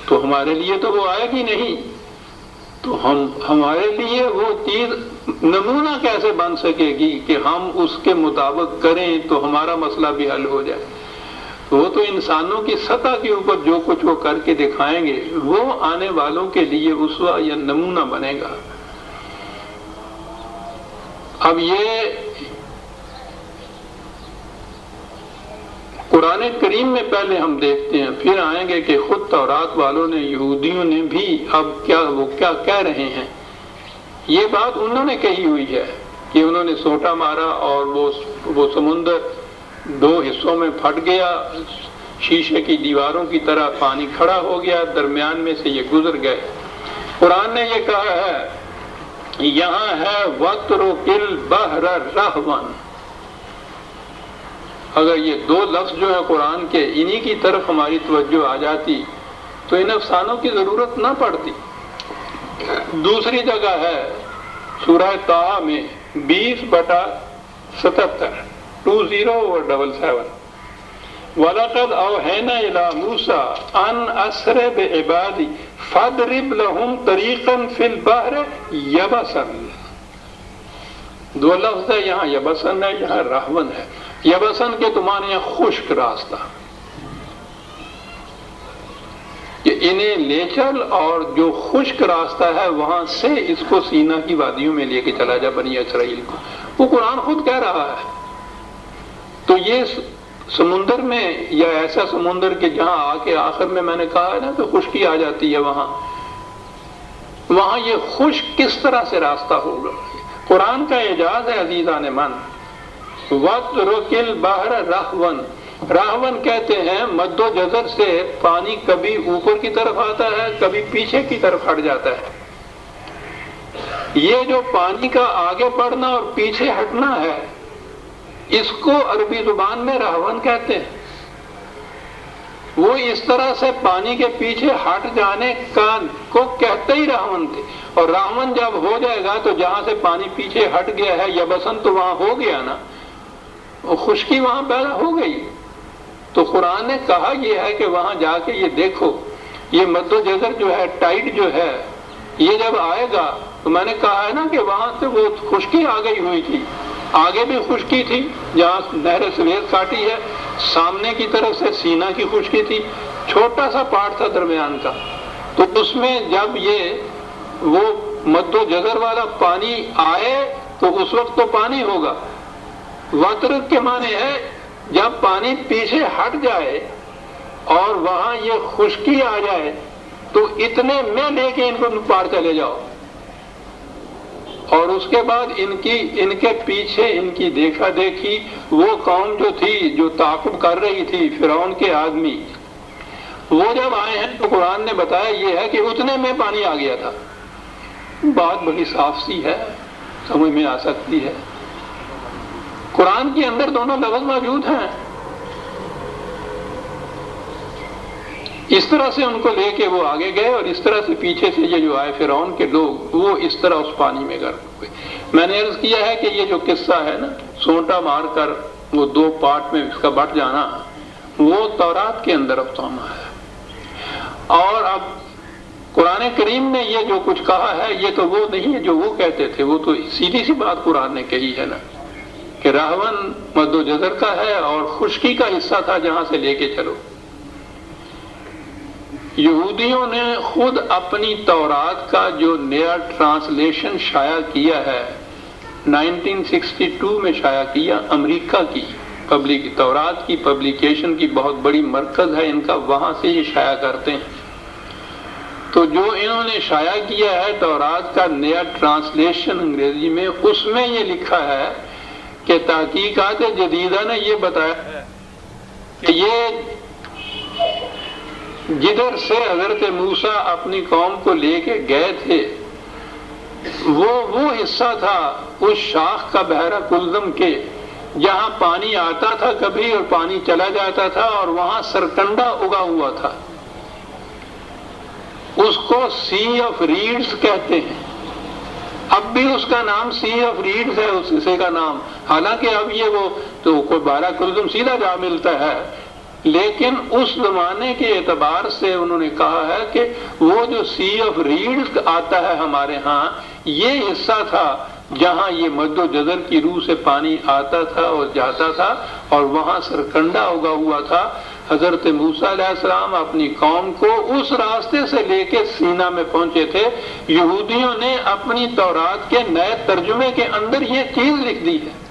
تو ہمارے لیے تو وہ آئے گی نہیں. تو ہمارے لیے وہ چیز نمونہ کیسے بن سکے گی کہ ہم اس کے مطابق کریں تو ہمارا مسئلہ بھی حل ہو جائے. وہ تو انسانوں کی سطح کے اوپر جو کچھ وہ کر کے دکھائیں گے، وہ آنے والوں کے لیے اسوہ یا نمونہ بنے گا. اب یہ قرآن کریم میں پہلے ہم دیکھتے ہیں، پھر آئیں گے کہ خود تورات والوں نے، یہودیوں نے بھی اب وہ کیا کہہ رہے ہیں. یہ بات انہوں نے کہی ہوئی ہے کہ انہوں نے سونٹا مارا اور وہ سمندر 2 حصوں میں پھٹ گیا، شیشے کی دیواروں کی طرح پانی کھڑا ہو گیا، درمیان میں سے یہ گزر گئے. قرآن نے یہ کہا ہے، یہاں ہے وَاتْرُكِ الْبَحْرَ رَهْوًا. اگر یہ 2 لفظ جو ہے قرآن کے، انہی کی طرف ہماری توجہ آ جاتی تو ان افسانوں کی ضرورت نہ پڑتی. دوسری جگہ ہے سورہ طٰہٰ میں 20/77 20/77 وَلَقَدْ أَوْحَيْنَا إِلَىٰ مُوسَىٰ أَنْ أَسْرِ بِعِبَادِي فَاضْرِبْ لَهُمْ طَرِيقًا فِي الْبَحْرِ يَبَسًا. 2 لفظ ہے، یہاں یبسن ہے، یہاں رہون ہے. یبسن کے تو معنی ہے خشک راستہ، کہ انہیں لے چل اور جو خشک راستہ ہے وہاں سے اس کو سینا کی وادیوں میں لے کے چلا جا بنی اسرائیل کو. وہ قرآن خود کہہ رہا ہے. تو یہ سمندر میں، یا ایسا سمندر کہ جہاں آ کے آخر میں نے کہا ہے نا کہ خشکی آ جاتی ہے، وہاں یہ خشک کس طرح سے راستہ ہوگا. قرآن کا اعجاز ہے عزیزان من. وَاتْرُكِ الْبَحْرَ رَهْوًا، راہون کہتے ہیں مد و جزر سے پانی کبھی اوپر کی طرف آتا ہے، کبھی پیچھے کی طرف ہٹ جاتا ہے. یہ جو پانی کا آگے بڑھنا اور پیچھے ہٹنا ہے، اس کو عربی زبان میں رہون کہتے ہیں۔ وہ اس طرح سے پانی کے پیچھے ہٹ جانے کو کہتے ہی رہون تھے، اور رہون جب ہو جائے گا تو جہاں سے پانی پیچھے ہٹ گیا ہے یبسن تو وہاں ہو گیا نا، خشکی وہاں پیدا ہو گئی۔ تو قرآن نے کہا یہ ہے کہ وہاں جا کے یہ دیکھو، یہ مد و جزر جو ہے، ٹائڈ جو ہے، یہ جب آئے گا تو میں نے کہا ہے نا کہ وہاں سے وہ خشکی آ گئی ہوئی تھی، آگے بھی خشکی تھی جہاں نہر سویز کاٹی ہے، سامنے کی طرف سے سینا کی خشکی تھی، چھوٹا سا پارٹ تھا درمیان کا، تو اس میں جب یہ وہ مد و جزر والا پانی آئے تو اس وقت تو پانی ہوگا۔ وطرق کے معنی ہے جب پانی پیچھے ہٹ جائے اور وہاں یہ خشکی آ جائے تو اتنے میں لے کے ان کو پار چلے جاؤ، اور اس کے بعد ان کے پیچھے ان کی دیکھا دیکھی وہ قوم جو تھی جو تعاقب کر رہی تھی فرعون کے آدمی، وہ جب آئے ہیں تو قرآن نے بتایا یہ ہے کہ اتنے میں پانی آ گیا تھا۔ بات بڑی صاف سی ہے، سمجھ میں آ سکتی ہے، قرآن کے اندر دونوں لفظ موجود ہیں۔ اس طرح سے ان کو لے کے وہ آگے گئے، اور اس طرح سے پیچھے سے یہ جو آئے فرعون کے لوگ وہ اس طرح اس پانی میں غرق ہوئے۔ میں نے عرض کیا ہے کہ یہ جو قصہ ہے نا، سونٹا مار کر وہ دو پارٹ میں اس کا بٹ جانا، وہ تورات کے اندر افسانہ ہے، اور اب قرآن کریم نے یہ جو کچھ کہا ہے یہ تو وہ نہیں ہے جو وہ کہتے تھے، وہ تو سیدھی سی بات قرآن نے کہی ہے نا کہ راہون مد و جزر کا ہے اور خشکی کا حصہ تھا جہاں سے لے کے چلو۔ یہودیوں نے خود اپنی تورات کا جو نیا ٹرانسلیشن شائع کیا ہے 1962 میں شائع کیا، امریکہ کی تورات کی پبلیکیشن کی بہت بڑی مرکز ہے ان کا، وہاں سے یہ شائع کرتے ہیں۔ تو جو انہوں نے شائع کیا ہے تورات کا نیا ٹرانسلیشن انگریزی میں، اس میں یہ لکھا ہے کہ تحقیقات جدیدہ نے یہ بتایا ہے کہ یہ جدھر سے حضرت موسیٰ اپنی قوم کو لے کے گئے تھے وہ حصہ تھا اس شاخ کا بحیرہ کلزم کے جہاں پانی آتا تھا کبھی اور پانی چلا جاتا تھا، اور وہاں سرکنڈا اگا ہوا تھا، اس کو سی آف ریڈز کہتے ہیں۔ اب بھی اس کا نام سی آف ریڈز ہے اس حصے کا نام، حالانکہ اب یہ وہ تو کوئی بحیرہ کلزم سیدھا جا ملتا ہے، لیکن اس زمانے کے اعتبار سے انہوں نے کہا ہے کہ وہ جو سی آف ریڈز آتا ہے ہمارے ہاں، یہ حصہ تھا جہاں یہ مد و جزر کی روح سے پانی آتا تھا اور جاتا تھا، اور وہاں سرکنڈا اگا ہوا تھا۔ حضرت موسیٰ علیہ السلام اپنی قوم کو اس راستے سے لے کے سینا میں پہنچے تھے۔ یہودیوں نے اپنی تورات کے نئے ترجمے کے اندر یہ چیز لکھ دی ہے۔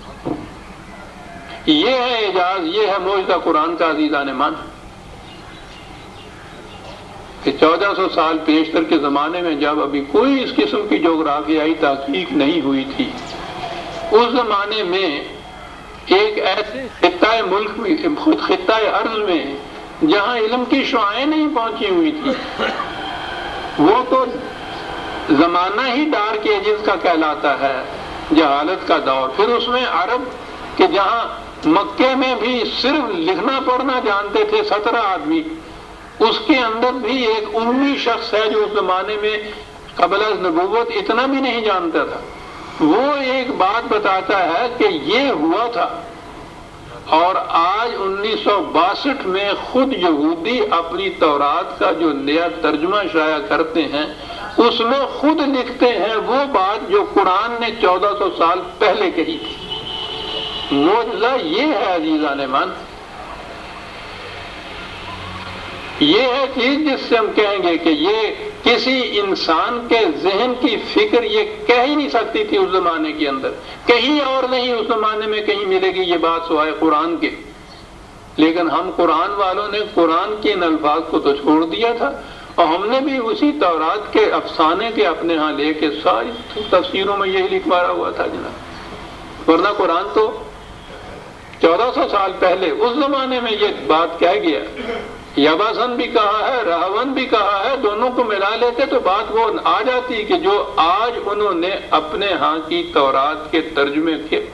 یہ ہے اعجاز، یہ ہے معجزہ قرآن کا عزیزان مان، کہ 1400 سال پیشتر کے زمانے میں جب ابھی کوئی اس قسم کی جغرافیائی تحقیق نہیں ہوئی تھی، اس زمانے میں ایک ایسے خطۂ ملک میں، خطۂ ارض میں جہاں علم کی شعاعیں نہیں پہنچی ہوئی تھی، وہ تو زمانہ ہی ڈارک ایجز کا کہلاتا ہے، جہالت کا دور۔ پھر اس میں عرب کہ جہاں مکے میں بھی صرف لکھنا پڑھنا جانتے تھے 17 آدمی، اس کے اندر بھی ایک امی شخص ہے جو اس زمانے میں قبل از نبوت اتنا بھی نہیں جانتا تھا، وہ ایک بات بتاتا ہے کہ یہ ہوا تھا، اور آج 1962 میں خود یہودی اپنی تورات کا جو نیا ترجمہ شائع کرتے ہیں اس میں خود لکھتے ہیں وہ بات جو قرآن نے 1400 سال پہلے کہی تھی۔ معجزہ یہ ہے عزیزان مان، یہ ہے چیز جس سے ہم کہیں گے کہ یہ کسی انسان کے ذہن کی فکر یہ کہہ ہی نہیں سکتی تھی اس زمانے کے اندر، کہیں اور نہیں اس زمانے میں کہیں ملے گی یہ بات سوائے قرآن کے۔ لیکن ہم قرآن والوں نے قرآن کے ان الفاظ کو تو چھوڑ دیا تھا، اور ہم نے بھی اسی تورات کے افسانے کے اپنے ہاں لے کے ساری تفسیروں میں یہی لکھوایا ہوا تھا جناب، ورنہ قرآن تو 1400 سال پہلے اس زمانے میں یہ بات کہہ گیا۔ یباسن بھی کہا ہے، رہون بھی کہا ہے، دونوں کو ملا لیتے تو بات وہ آ جاتی کہ جو آج انہوں نے اپنے ہاں کی تورات کے ترجمے کے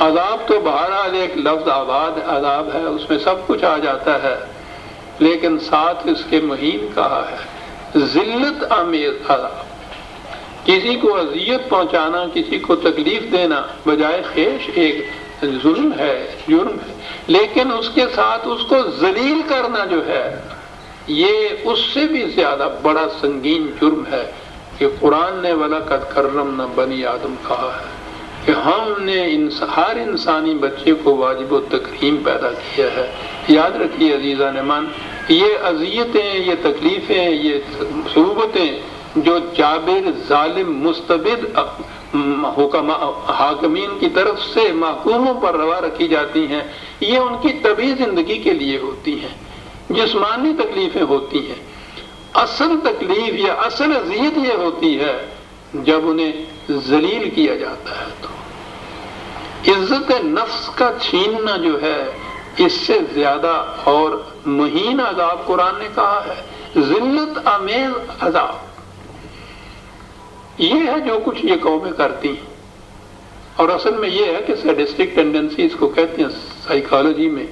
عذاب تو بہرحال ایک لفظ آباد عذاب ہے، اس میں سب کچھ آ جاتا ہے، لیکن ساتھ اس کے مہین کہا ہے ذلت آمیز عذاب، کسی کو اذیت پہنچانا، کسی کو تکلیف دینا بجائے خیش ایک ظلم ہے، جرم ہے، لیکن اس کے ساتھ اس کو ذلیل کرنا جو ہے یہ اس سے بھی زیادہ بڑا سنگین جرم ہے کہ قرآن نے وَلَقَدْ كَرَّمْنَا بَنِي آدم کہا ہے کہ ہم نے ہر انسانی بچے کو واجب و تکریم پیدا کیا ہے۔ یاد رکھیے عزیزان من، یہ اذیتیں، یہ تکلیفیں، یہ صعوبتیں جو جابر ظالم مستبد حاکمین کی طرف سے محکوموں پر روا رکھی جاتی ہیں، یہ ان کی طبعی زندگی کے لیے ہوتی ہیں، جسمانی تکلیفیں ہوتی ہیں۔ اصل تکلیف یا اصل اذیت یہ ہوتی ہے جب انہیں ذلیل کیا جاتا ہے۔ تو عزت نفس کا چھیننا جو ہے اس سے زیادہ اور مہین عذاب قرآن نے کہا ہے، ذلت آمیز عذاب۔ یہ ہے جو کچھ یہ قومیں کرتی ہیں، اور اصل میں یہ ہے کہ سیڈسٹک ٹینڈنسی اس کو کہتے ہیں سائیکالوجی میں،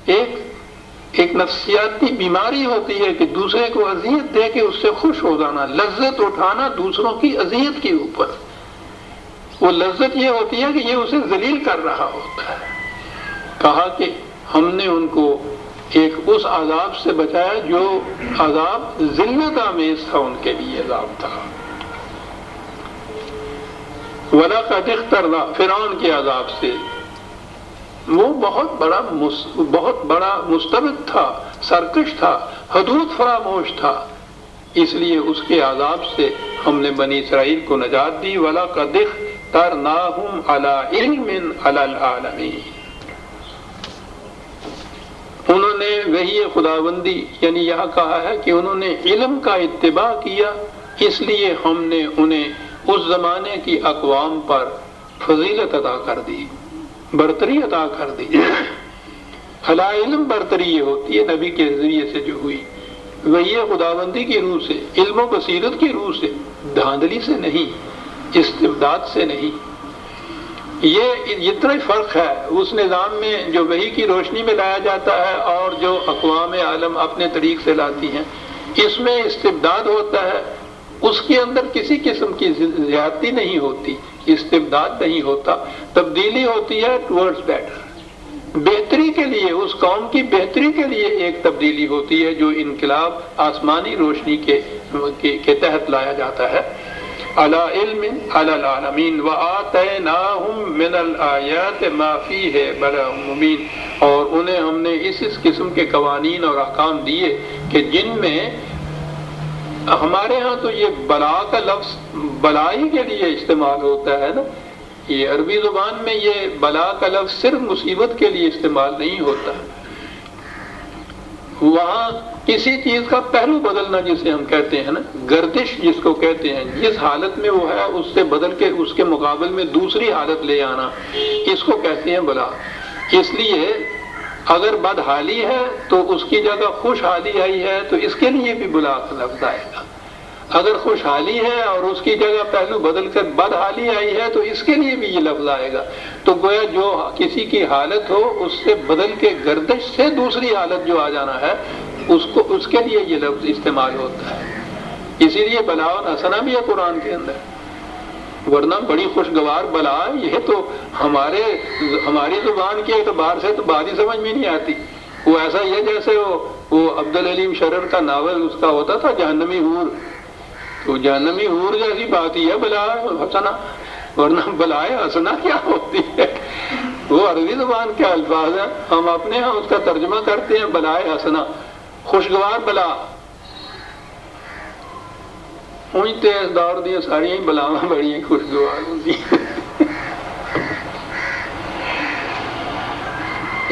ایک نفسیاتی بیماری ہوتی ہے کہ دوسرے کو اذیت دے کے اس سے خوش ہو جانا، لذت اٹھانا دوسروں کی اذیت کے اوپر۔ وہ لذت یہ ہوتی ہے کہ یہ اسے ذلیل کر رہا ہوتا ہے۔ کہا کہ ہم نے ان کو ایک اس عذاب سے بچایا جو عذاب ذلت آمیز تھا، ان کے لیے عذاب تھا۔ وَلَقَدِ اخْتَرْنَا، فرعون کے عذاب سے، وہ بہت بڑا مستبد تھا، سرکش تھا، حدود فراموش تھا، اس لیے اس کے عذاب سے ہم نے بنی اسرائیل کو نجات دی۔ وَلَقَدِ اخْتَرْنَاهُمْ عَلَىٰ عِلْمٍ عَلَى الْعَالَمِينَ، انہوں نے وحی خداوندی یعنی یہاں کہا ہے کہ انہوں نے علم کا اتباع کیا، اس لیے ہم نے انہیں اس زمانے کی اقوام پر فضیلت عطا کر دی، برتری عطا کر دی۔ علی علم برتری یہ ہوتی ہے نبی کے ذریعے سے جو ہوئی، وحی خداوندی کی روح سے، علم و بصیرت کی روح سے، دھاندلی سے نہیں، استبداد سے نہیں۔ یہ اتنا ہی فرق ہے اس نظام میں جو وحی کی روشنی میں لایا جاتا ہے اور جو اقوام عالم اپنے طریق سے لاتی ہیں، اس میں استبداد ہوتا ہے، اس کے اندر کسی قسم کی زیادتی نہیں ہوتی، استبداد نہیں ہوتا، تبدیلی ہوتی ہے ٹورڈز بیٹر، بہتری کے لیے، اس قوم کی بہتری کے لیے ایک تبدیلی ہوتی ہے جو انقلاب آسمانی روشنی کے تحت لایا جاتا ہے۔ علی علم علی العالمین وآتیناہم من الآیات ما فیہ بلاء مبین، اور انہیں ہم نے اس قسم کے قوانین اور احکام دیے کہ جن میں ہمارے ہاں تو یہ بلا کا لفظ بلائی کے لیے استعمال ہوتا ہے نا، یہ عربی زبان میں یہ بلا کا لفظ صرف مصیبت کے لیے استعمال نہیں ہوتا، وہاں کسی چیز کا پہلو بدلنا جسے ہم کہتے ہیں نا، گردش جس کو کہتے ہیں، جس حالت میں وہ ہے اس سے بدل کے اس کے مقابل میں دوسری حالت لے آنا، اس کو کہتے ہیں بلا۔ اس لیے اگر بدحالی ہے تو اس کی جگہ خوشحالی آئی ہے تو اس کے لیے بھی بلا کا لفظ آئے گا، اگر خوشحالی ہے اور اس کی جگہ پہلو بدل کر بدحالی آئی ہے تو اس کے لیے بھی یہ لفظ آئے گا۔ تو گویا جو کسی کی حالت ہو اس سے بدل کے گردش سے دوسری حالت جو آ جانا ہے اس کے لیے یہ لفظ استعمال ہوتا ہے۔ اسی لیے بلا اور حسنہ بھی ہے قرآن کے اندر، ورنہ بڑی خوشگوار بلا یہ تو ہماری زبان کے اعتبار سے تو بات ہی سمجھ میں نہیں آتی۔ وہ ایسا یہ جیسے وہ عبدالعلیم شرر کا ناول اس کا ہوتا تھا جہنمی حور، تو جہنمی حور جیسی بات ہی ہے بلا حسنہ، ورنہ بلائے حسنہ کیا ہوتی ہے؟ وہ عربی زبان کے الفاظ ہیں، ہم اپنے ہاں اس کا ترجمہ کرتے ہیں بلائے حسنہ، خوشگوار بلا۔ اونی تیز دور دیا ساری بلاواں بڑی خوشگوار ہوتی ہیں۔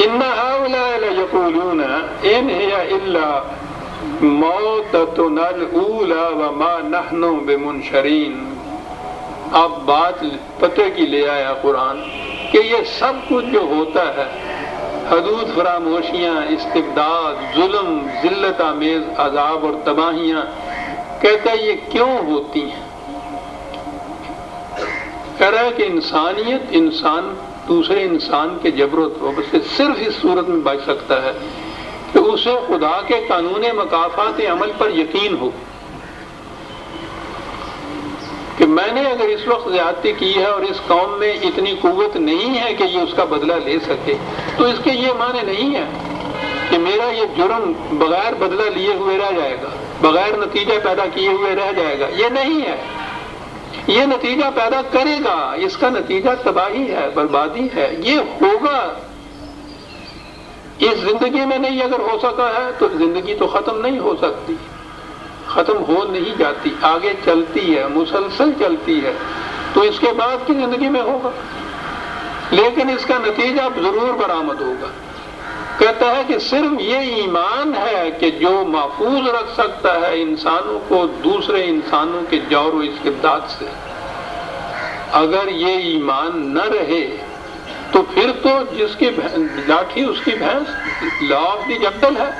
ان هؤلاء ليقولون ان هي الا موتتنا الاولى وما نحن بمنشرین۔ اب بات پتہ کی لے آیا قرآن کہ یہ سب کچھ جو ہوتا ہے، حدود فراموشیاں، استبداد، ظلم، ذلت آمیز عذاب اور تباہیاں، کہتا ہے یہ کیوں ہوتی ہیں؟ کہہ رہا ہے کہ انسان دوسرے انسان کے جبر و طوب سے صرف اس صورت میں بچ سکتا ہے کہ اسے خدا کے قانون مکافات عمل پر یقین ہو کہ میں نے اگر اس وقت زیادتی کی ہے اور اس قوم میں اتنی قوت نہیں ہے کہ یہ اس کا بدلہ لے سکے، تو اس کے یہ معنی نہیں ہے کہ میرا یہ جرم بغیر بدلہ لیے ہوئے رہ جائے گا، بغیر نتیجہ پیدا کیے ہوئے رہ جائے گا۔ یہ نہیں ہے، یہ نتیجہ پیدا کرے گا، اس کا نتیجہ تباہی ہے، بربادی ہے، یہ ہوگا۔ اس زندگی میں نہیں اگر ہو سکا ہے تو زندگی تو ختم نہیں ہو سکتی، ختم ہو نہیں جاتی، آگے چلتی ہے، مسلسل چلتی ہے، تو اس کے بعد کی زندگی میں ہوگا، لیکن اس کا نتیجہ ضرور برآمد ہوگا۔ کہتا ہے کہ صرف یہ ایمان ہے کہ جو محفوظ رکھ سکتا ہے انسانوں کو دوسرے انسانوں کے جور و استبداد سے۔ اگر یہ ایمان نہ رہے تو پھر تو جس کی لاٹھی اس کی بھینس، لا آف دی جنگل ہے،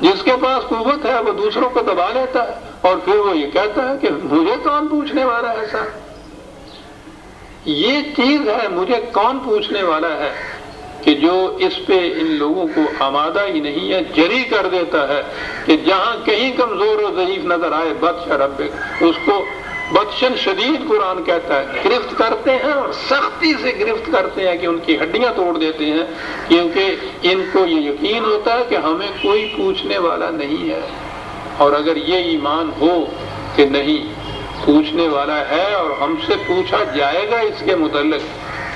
جس کے پاس قوت ہے وہ دوسروں کو دبا لیتا ہے، اور پھر وہ یہ کہتا ہے کہ مجھے کون پوچھنے والا ہے صاحب، یہ چیز ہے مجھے کون پوچھنے والا ہے، کہ جو اس پہ ان لوگوں کو آمادہ ہی نہیں ہے، جری کر دیتا ہے کہ جہاں کہیں کمزور و ضعیف نظر آئے بطش ربک، اس کو بطشن شدید قرآن کہتا ہے، گرفت کرتے ہیں اور سختی سے گرفت کرتے ہیں کہ ان کی ہڈیاں توڑ دیتے ہیں، کیونکہ ان کو یہ یقین ہوتا ہے کہ ہمیں کوئی پوچھنے والا نہیں ہے۔ اور اگر یہ ایمان ہو کہ نہیں پوچھنے والا ہے اور ہم سے پوچھا جائے گا اس کے متعلق،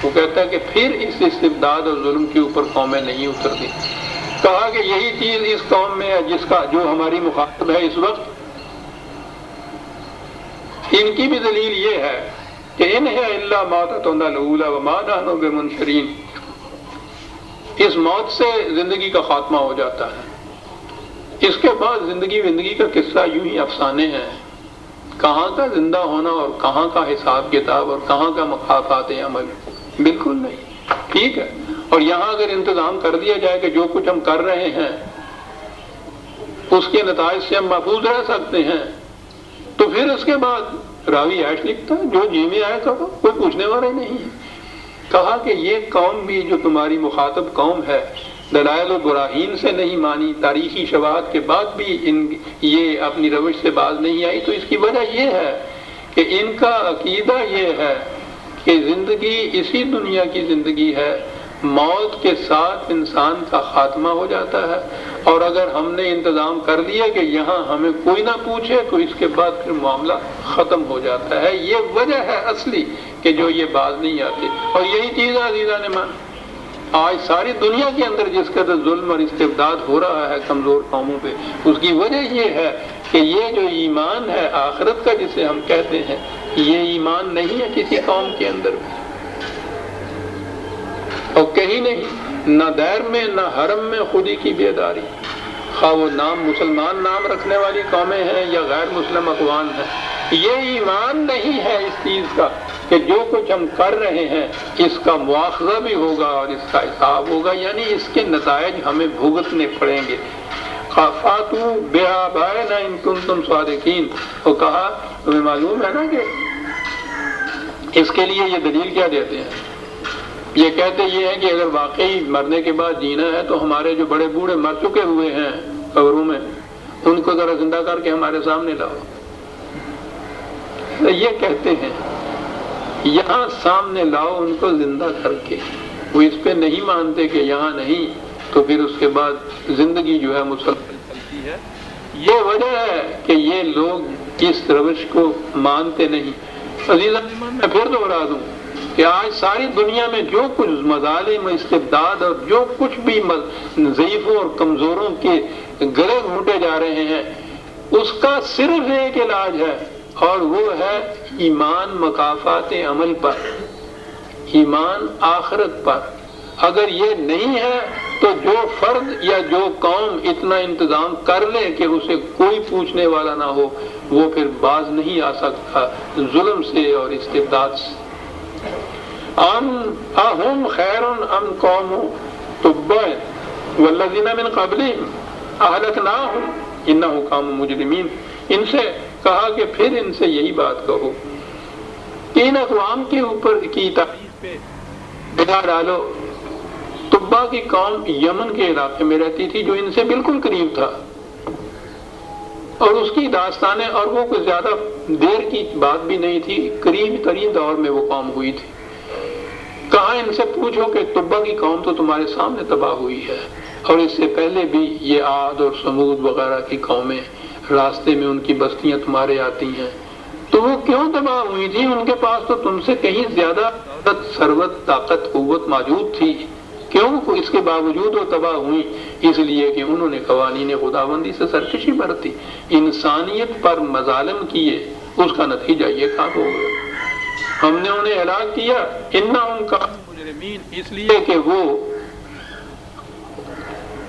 وہ کہتا ہے کہ پھر اس استبداد اور ظلم کے اوپر قومیں نہیں اترتی۔ کہا کہ یہی چیز اس قوم میں ہے جس کا جو ہماری مخاطب ہے اس وقت، ان کی بھی دلیل یہ ہے کہ ان ہے الا موتتنا الاولی وما نحن بمنشرین، اس موت سے زندگی کا خاتمہ ہو جاتا ہے، اس کے بعد زندگی کا قصہ یوں ہی افسانے ہیں، کہاں کا زندہ ہونا اور کہاں کا حساب کتاب اور کہاں کا مکافات عمل، بالکل نہیں، ٹھیک ہے۔ اور یہاں اگر انتظام کر دیا جائے کہ جو کچھ ہم کر رہے ہیں اس کے نتائج سے ہم محفوظ رہ سکتے ہیں، تو پھر اس کے بعد راوی عیش لکھتا ہے جو جی میں آئے کرو، کوئی پوچھنے والا ہی نہیں ہے۔ کہا کہ یہ قوم بھی جو تمہاری مخاطب قوم ہے، دلائل و براہین سے نہیں مانی، تاریخی شواہد کے بعد بھی یہ اپنی روش سے باز نہیں آئی، تو اس کی وجہ یہ ہے کہ ان کا عقیدہ یہ ہے کہ زندگی اسی دنیا کی زندگی ہے، موت کے ساتھ انسان کا خاتمہ ہو جاتا ہے، اور اگر ہم نے انتظام کر دیا کہ یہاں ہمیں کوئی نہ پوچھے تو اس کے بعد پھر معاملہ ختم ہو جاتا ہے۔ یہ وجہ ہے اصلی کہ جو یہ باز نہیں آتے، اور یہی چیز عزیزان مان آج ساری دنیا کے اندر جس قدر ظلم اور استبداد ہو رہا ہے کمزور قوموں پہ، اس کی وجہ یہ ہے کہ یہ جو ایمان ہے آخرت کا جسے ہم کہتے ہیں، یہ ایمان نہیں ہے کسی قوم کے اندر، اور کہیں نہیں، نہ دیر میں نہ حرم میں خودی کی بیداری، خواہ وہ نام مسلمان نام رکھنے والی قومیں ہیں یا غیر مسلم اقوام ہیں، یہ ایمان نہیں ہے اس چیز کا کہ جو کچھ ہم کر رہے ہیں اس کا مواخذہ بھی ہوگا اور اس کا حساب ہوگا، یعنی اس کے نتائج ہمیں بھگتنے پڑیں گے۔ خافاتو بآبائنا ان کنتم صادقین، وہ کہا تمہیں معلوم ہے نا کہ اس کے لیے یہ دلیل کیا دیتے ہیں، یہ کہتے یہ ہیں کہ اگر واقعی مرنے کے بعد جینا ہے تو ہمارے جو بڑے بوڑھے مر چکے ہوئے ہیں قبروں میں ان کو ذرا زندہ کر کے ہمارے سامنے لاؤ، تو یہ کہتے ہیں یہاں سامنے لاؤ ان کو زندہ کر کے، وہ اس پہ نہیں مانتے کہ یہاں نہیں، تو پھر اس کے بعد زندگی جو ہے مسلسل چلتی ہے۔ یہ وجہ ہے کہ یہ لوگ اس روش کو مانتے نہیں۔ عزیزان میں پھر دوہرا دوں کہ آج ساری دنیا میں جو کچھ مظالم استبداد اور جو کچھ بھی ضعیفوں اور کمزوروں کے گلے گھونٹے جا رہے ہیں، اس کا صرف ایک علاج ہے، اور وہ ہے ایمان مکافات عمل پر، ایمان آخرت پر۔ اگر یہ نہیں ہے تو جو فرد یا جو قوم اتنا انتظام کر لے کہ اسے کوئی پوچھنے والا نہ ہو، وہ پھر باز نہیں آ سکتا ظلم سے اور استبداد سے۔ اہم خیر ام قوم تبع والذین من قبلہم اہلکناہم انہم کانوا مجرمین، ان سے کہا کہ پھر ان سے یہی بات کہو کہ ان اقوام کے اوپر کی تعریف پہ بنا ڈالو. تبا کی قوم یمن کے علاقے میں رہتی تھی جو ان سے بالکل قریب تھا، اور اس کی داستانیں، اور وہ کوئی زیادہ دیر کی بات بھی نہیں تھی، قریب ترین دور میں وہ قوم ہوئی تھی. کہا ان سے پوچھو کہ تبا کی قوم تو تمہارے سامنے تباہ ہوئی ہے، اور اس سے پہلے بھی یہ عاد اور سمود وغیرہ کی قومیں راستے میں ان کی بستیاں تمہارے آتی ہیں، تو وہ کیوں تباہ ہوئی تھی؟ ان کے پاس تو تم سے کہیں زیادہ ثروت، طاقت، قوت موجود تھی، کیوں اس کے باوجود وہ تباہ ہوئی؟ اس لیے کہ انہوں نے قوانین خداوندی سے سرکشی برتی، انسانیت پر مظالم کیے، اس کا نتیجہ یہ کام ہو گیا. ہم نے انہیں ہلاک کیا، انہم کانوا مجرمین، اس لیے کہ وہ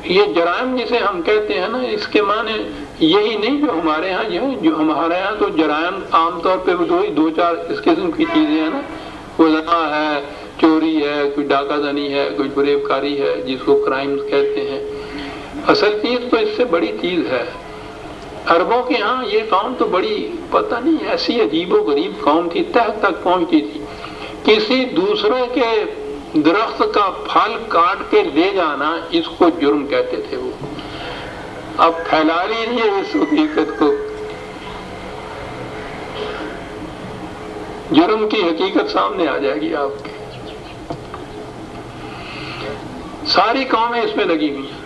یہ جرائم جسے ہم کہتے ہیں نا، اس کے معنی یہی نہیں جو ہمارے ہاں جو ہمارے ہاں تو جرائم عام طور پہ دو چار اس قسم کی چیزیں ہیں نا، وہ زنا ہے، چوری ہے، کوئی ڈاکہ زنی ہے، کوئی فریب کاری ہے، جس کو کرائمز کہتے ہیں. اصل چیز تو اس سے بڑی چیز ہے. عربوں کے ہاں یہ قوم تو بڑی پتہ نہیں ایسی عجیب و غریب قوم تھی، تہ تک پہنچتی تھی. کسی دوسرے کے درخت کا پھل کاٹ کے لے جانا، اس کو جرم کہتے تھے. وہ اب پھیلا لیجیے اس حقیقت کو، جرم کی حقیقت سامنے آ جائے گی آپ کے. ساری قومیں اس میں لگی ہوئی ہیں.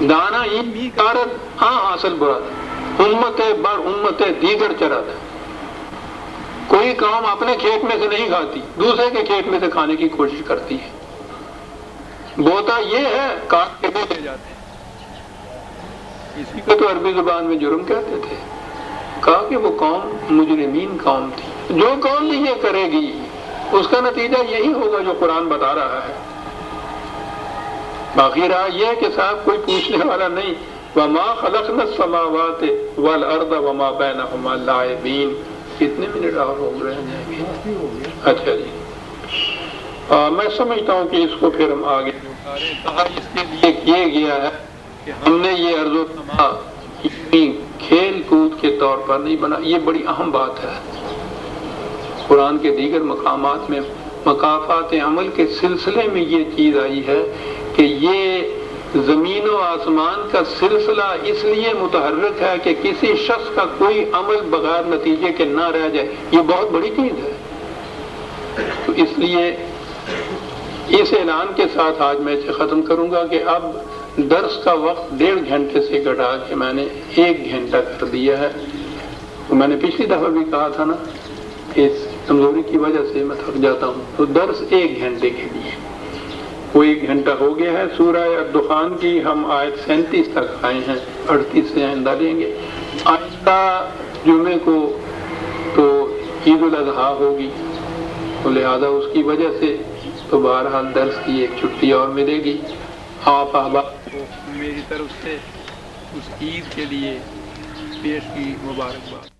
دانا این کارت ہاں حاصل براد، امت بر امت دیگر چرات. کوئی قوم اپنے کھیت میں سے نہیں کھاتی، دوسرے کے کھیت میں سے کھانے کی کوشش کرتی ہے. بوتا یہ ہے کاٹ کے لے جاتے ہیں. اسی کو تو عربی زبان میں جرم کہتے تھے. کہا کہ وہ قوم مجرمین قوم تھی. جو قوم بھی یہ کرے گی اس کا نتیجہ یہی ہوگا جو قرآن بتا رہا ہے. باقی رہا یہ کہ صاحب کوئی پوچھنے والا نہیں. وما خلقنا السماوات والارض وما بینہما لاعبین. کتنے منٹ اور ہو رہے ہیں؟ اچھا جی، میں سمجھتا ہوں کہ اس کو پھر ہم آگے کہا اس کے لیے کیے گیا ہے کہ ہم نے یہ ارض و سما کھیل کود کے طور پر نہیں بنا. یہ بڑی اہم بات ہے. قرآن کے دیگر مقامات میں مکافات عمل کے سلسلے میں یہ چیز آئی ہے کہ یہ زمین و آسمان کا سلسلہ اس لیے متحرک ہے کہ کسی شخص کا کوئی عمل بغیر نتیجے کے نہ رہ جائے. یہ بہت بڑی چیز ہے. تو اس لیے اس اعلان کے ساتھ آج میں اسے ختم کروں گا کہ اب درس کا وقت 1.5 گھنٹے سے گھٹا کے میں نے 1 گھنٹہ کر دیا ہے. تو میں نے پچھلی دفعہ بھی کہا تھا نا، اس کمزوری کی وجہ سے میں تھک جاتا ہوں. تو درس 1 گھنٹے کے لیے وہ 1 گھنٹہ ہو گیا ہے. سورہ الدخان کی ہم آیت 37 تک آئے ہیں، 38 سے آئندہ لیں گے. آئندہ جمعے کو تو عید الاضحیٰ ہوگی، تو لہذا اس کی وجہ سے تو بہرحال درس کی ایک چھٹی اور ملے گی. آپ احباب کو میری طرف سے اس عید کے لیے پیش کی مبارکباد.